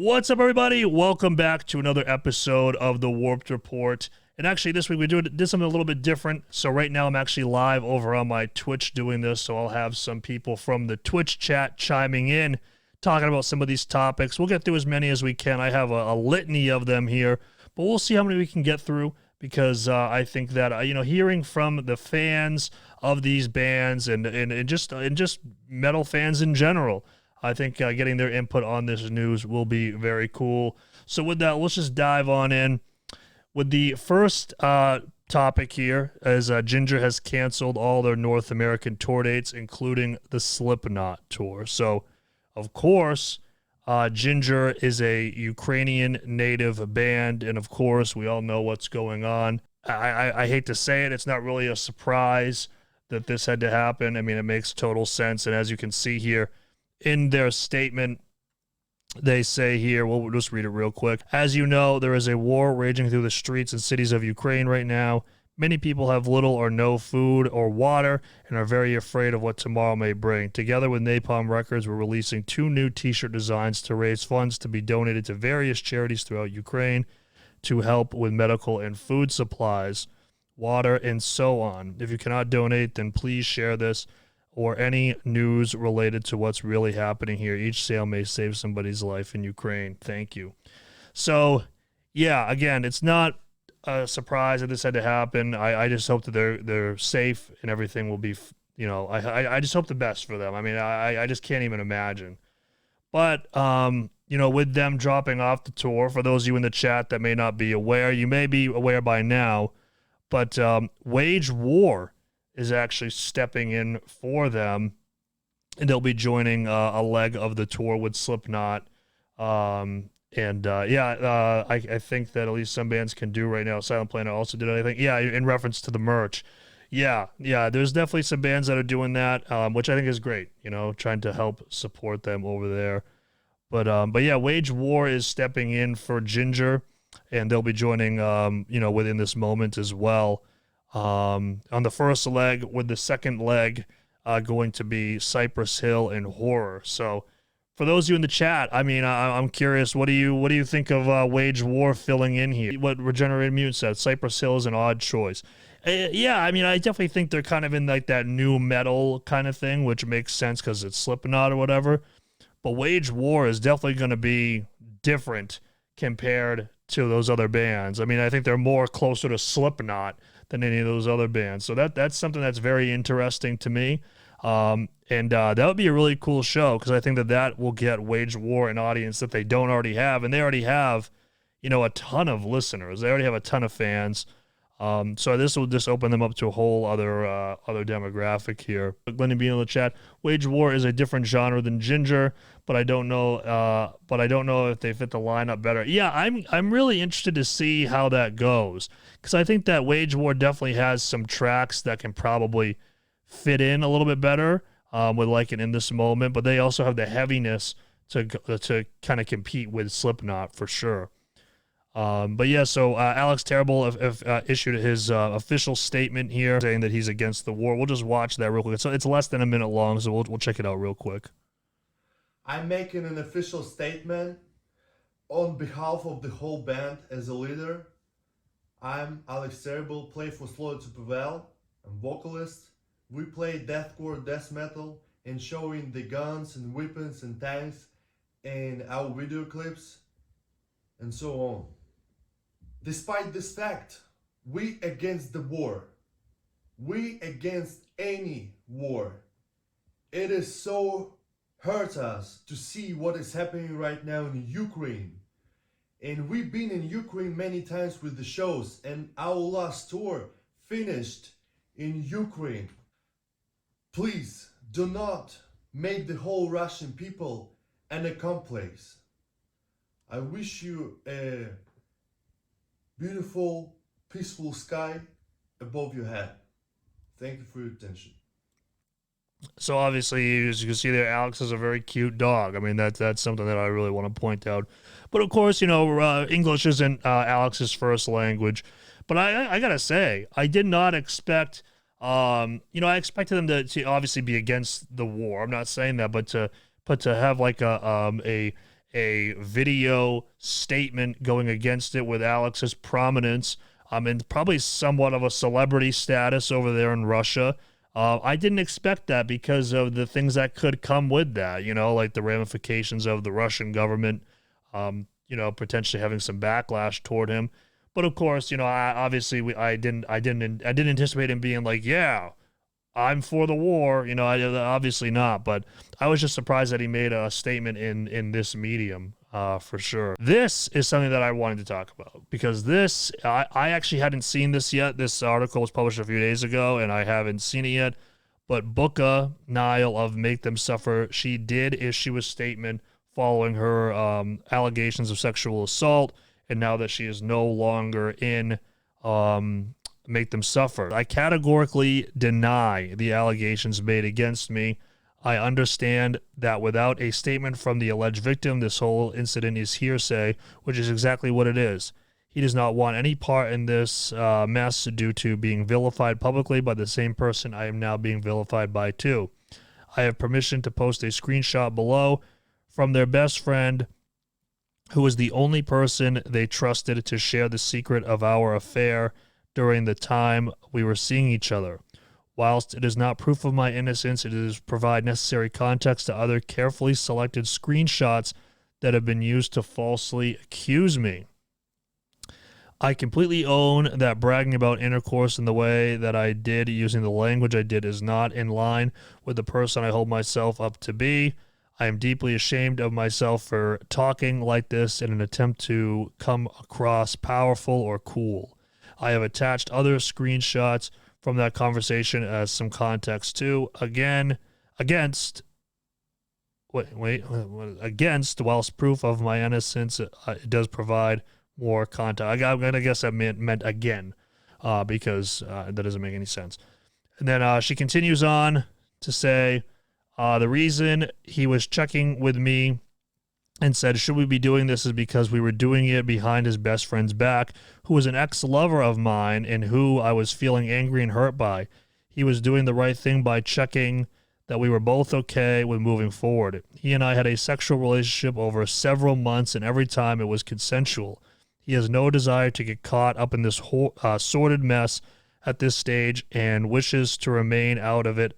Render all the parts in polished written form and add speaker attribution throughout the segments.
Speaker 1: What's up, everybody? Welcome back to another episode of the Warped Report. And actually, this week we did something a little bit different. So right now I'm actually live over on my Twitch doing this. So I'll have some people from the Twitch chat chiming in, talking about some of these topics. We'll get through as many as we can. I have a litany of them here, but we'll see how many we can get through, because I think that hearing from the fans of these bands and just metal fans in general, I think getting their input on this news will be very cool. So with that, let's just dive on in with the first topic here, as Jinjer has canceled all their North American tour dates, including the Slipknot tour. So, of course, Jinjer is a Ukrainian native band, and of course, we all know what's going on. I hate to say it, it's not really a surprise that this had to happen. I mean, it makes total sense, and as you can see here, in their statement, they say here, we'll just read it real quick. As you know, there is a war raging through the streets and cities of Ukraine right now. Many people have little or no food or water and are very afraid of what tomorrow may bring. Together with Napalm Records, we're releasing 2 new t-shirt designs to raise funds to be donated to various charities throughout Ukraine to help with medical and food supplies, water, and so on. If you cannot donate, then please share this or any news related to what's really happening here. Each sale may save somebody's life in Ukraine. Thank you. So, yeah, again, it's not a surprise that this had to happen. I just hope that they're safe and everything will be, I just hope the best for them. I mean, I just can't even imagine. But, with them dropping off the tour, for those of you in the chat that may not be aware, you may be aware by now, but Wage War is actually stepping in for them, and they'll be joining a leg of the tour with Slipknot. I think that at least some bands can do right now. Silent Planet also did it, I think. Yeah, in reference to the merch. Yeah, there's definitely some bands that are doing that, which I think is great, trying to help support them over there. But yeah, Wage War is stepping in for Jinjer, and they'll be joining, within this moment as well. On the first leg, with the second leg going to be Cypress Hill and Horror. So, for those of you in the chat, I mean, I'm curious, what do you think of Wage War filling in here? What Regenerated Mutant said, Cypress Hill is an odd choice. Yeah, I mean, I definitely think they're kind of in like that new metal kind of thing, which makes sense because it's Slipknot or whatever. But Wage War is definitely going to be different compared to those other bands. I mean, I think they're more closer to Slipknot than any of those other bands. So that's something that's very interesting to me. That would be a really cool show, because I think that will get Wage War an audience that they don't already have. And they already have, a ton of listeners. They already have a ton of fans. So this will just open them up to a whole other demographic here. Glenny being in the chat, Wage War is a different genre than Jinjer, but I don't know if they fit the lineup better. Yeah, I'm really interested to see how that goes, because I think that Wage War definitely has some tracks that can probably fit in a little bit better with like an In This Moment, but they also have the heaviness to kind of compete with Slipknot for sure. But yeah, so Alex Terrible issued his official statement here saying that he's against the war. We'll just watch that real quick. So it's less than a minute long, so we'll check it out real quick.
Speaker 2: I'm making an official statement on behalf of the whole band as a leader. I'm Alex Terrible, play for 𝗧𝗛𝗪 𝗪𝗧. I'm vocalist. We play deathcore, death metal, and showing the guns and weapons and tanks in our video clips and so on. Despite this fact, we against the war. We against any war. It is so hurt us to see what is happening right now in Ukraine. And we've been in Ukraine many times with the shows, and our last tour finished in Ukraine. Please do not make the whole Russian people an accomplice. I wish you a beautiful, peaceful sky above your head. Thank you for your attention.
Speaker 1: So obviously, as you can see there, Alex is a very cute dog. I mean, that's something that I really want to point out. But of course, English isn't Alex's first language. But I gotta say, I did not expect. I expected them to obviously be against the war. I'm not saying that, but to have like a a video statement going against it with Alex's prominence and probably somewhat of a celebrity status over there in Russia. I didn't expect that because of the things that could come with that, like the ramifications of the Russian government, potentially having some backlash toward him. But of course, I didn't anticipate him being like, yeah, I'm for the war. Obviously not. But I was just surprised that he made a statement in this medium, for sure. This is something that I wanted to talk about because I actually hadn't seen this yet. This article was published a few days ago, and I haven't seen it yet. But Booka Nile of Make Them Suffer, she did issue a statement following her allegations of sexual assault, and now that she is no longer in Make Them Suffer. I categorically deny the allegations made against me. I understand that without a statement from the alleged victim, this whole incident is hearsay, which is exactly what it is. He does not want any part in this mess due to being vilified publicly by the same person I am now being vilified by too. I have permission to post a screenshot below from their best friend, who was the only person they trusted to share the secret of our affair during the time we were seeing each other. Whilst it is not proof of my innocence, it is provide necessary context to other carefully selected screenshots that have been used to falsely accuse me. I completely own that bragging about intercourse in the way that I did, using the language I did, is not in line with the person I hold myself up to be. I am deeply ashamed of myself for talking like this in an attempt to come across powerful or cool. I have attached other screenshots from that conversation as some context too. Against, whilst proof of my innocence, it does provide more context. I'm going to guess that meant again, because that doesn't make any sense. And then she continues on to say, the reason he was checking with me and said, should we be doing this, is because we were doing it behind his best friend's back, who was an ex-lover of mine and who I was feeling angry and hurt by. He was doing the right thing by checking that we were both okay with moving forward. He and I had a sexual relationship over several months, and every time it was consensual. He has no desire to get caught up in this whole sordid mess at this stage and wishes to remain out of it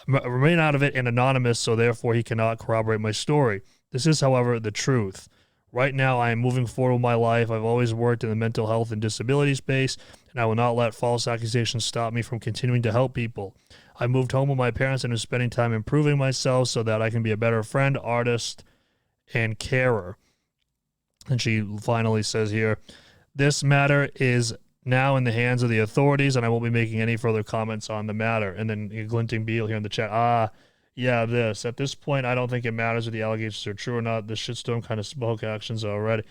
Speaker 1: and anonymous, so therefore he cannot corroborate my story. This is, however, the truth. Right now, I am moving forward with my life. I've always worked in the mental health and disability space, and I will not let false accusations stop me from continuing to help people. I moved home with my parents and am spending time improving myself so that I can be a better friend, artist, and carer. And she finally says here, this matter is now in the hands of the authorities, and I won't be making any further comments on the matter. And then Glinting Beal here in the chat, yeah, this. At this point, I don't think it matters if the allegations are true or not. The shitstorm kind of spoke actions already.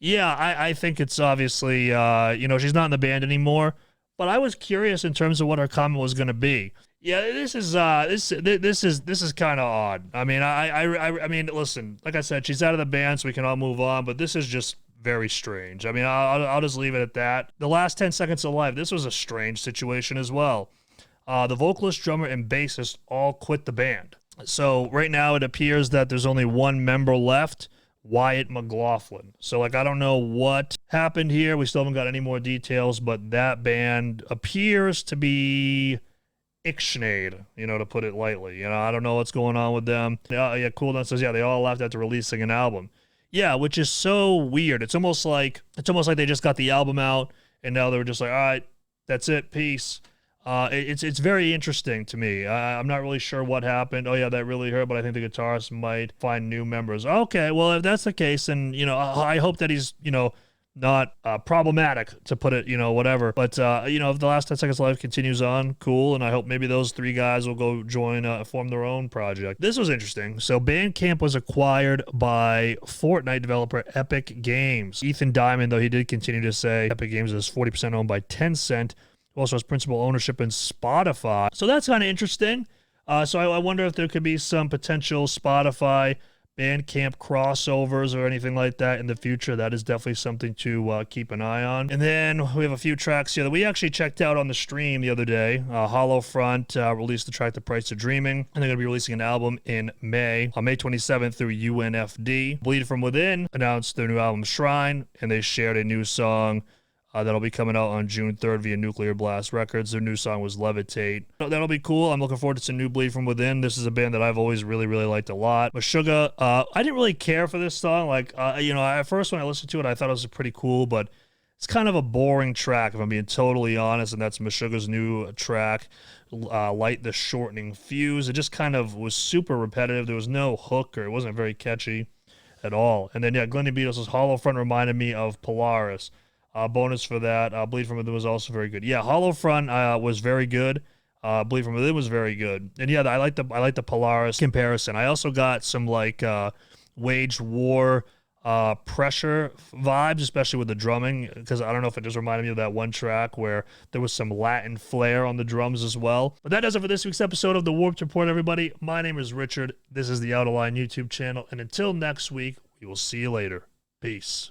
Speaker 1: Yeah, I think it's obviously, she's not in the band anymore. But I was curious in terms of what her comment was going to be. Yeah, this is kind of odd. I mean, listen, like I said, she's out of the band, so we can all move on. But this is just very strange. I mean, I'll just leave it at that. The last 10 seconds of live, this was a strange situation as well. The vocalist, drummer, and bassist all quit the band. So right now it appears that there's only one member left, Wyatt McLaughlin. So I don't know what happened here. We still haven't got any more details, but that band appears to be ixnayed, to put it lightly. I don't know what's going on with them. Yeah, Cool Down says, they all left after releasing an album. Yeah, which is so weird. It's almost like they just got the album out and now they were just like, all right, that's it, peace. It's very interesting to me. I'm not really sure what happened. Oh yeah, that really hurt, but I think the guitarist might find new members. Okay, well if that's the case, then I hope that he's not problematic, to put it whatever. But if the last 10 seconds live continues on, cool, and I hope maybe those three guys will go join form their own project. This was interesting. So Bandcamp was acquired by Fortnite developer Epic Games. Ethan Diamond, though, he did continue to say Epic Games is 40% owned by Tencent. Also has principal ownership in Spotify. So that's kind of interesting. So I wonder if there could be some potential Spotify Bandcamp crossovers or anything like that in the future, that is definitely something to keep an eye on. And then we have a few tracks here that we actually checked out on the stream the other day. Hollow Front released the track The Price of Dreaming, and they're going to be releasing an album in May, on May 27th through UNFD. Bleed From Within announced their new album Shrine, and they shared a new song that'll be coming out on June 3rd via Nuclear Blast Records. Their new song was Levitate. That'll be cool. I'm looking forward to some new Bleed From Within. This is a band that I've always really, really liked a lot. Meshuggah, I didn't really care for this song. Like, at first when I listened to it, I thought it was pretty cool, but it's kind of a boring track, if I'm being totally honest, and that's Meshuggah's new track, Light the Shortening Fuse. It just kind of was super repetitive. There was no hook, or it wasn't very catchy at all. And then, Glennie Beatles' Hollow Front reminded me of Polaris. Bonus for that. Bleed From Within was also very good. Yeah, Hollow Front was very good. Bleed From Within was very good. And I like the Polaris comparison. I also got some Waged War Pressure vibes, especially with the drumming, because I don't know if it just reminded me of that one track where there was some Latin flair on the drums as well. But that does it for this week's episode of the Warped Report, everybody. My name is Richard. This is the Out of Line YouTube channel. And until next week, we will see you later. Peace.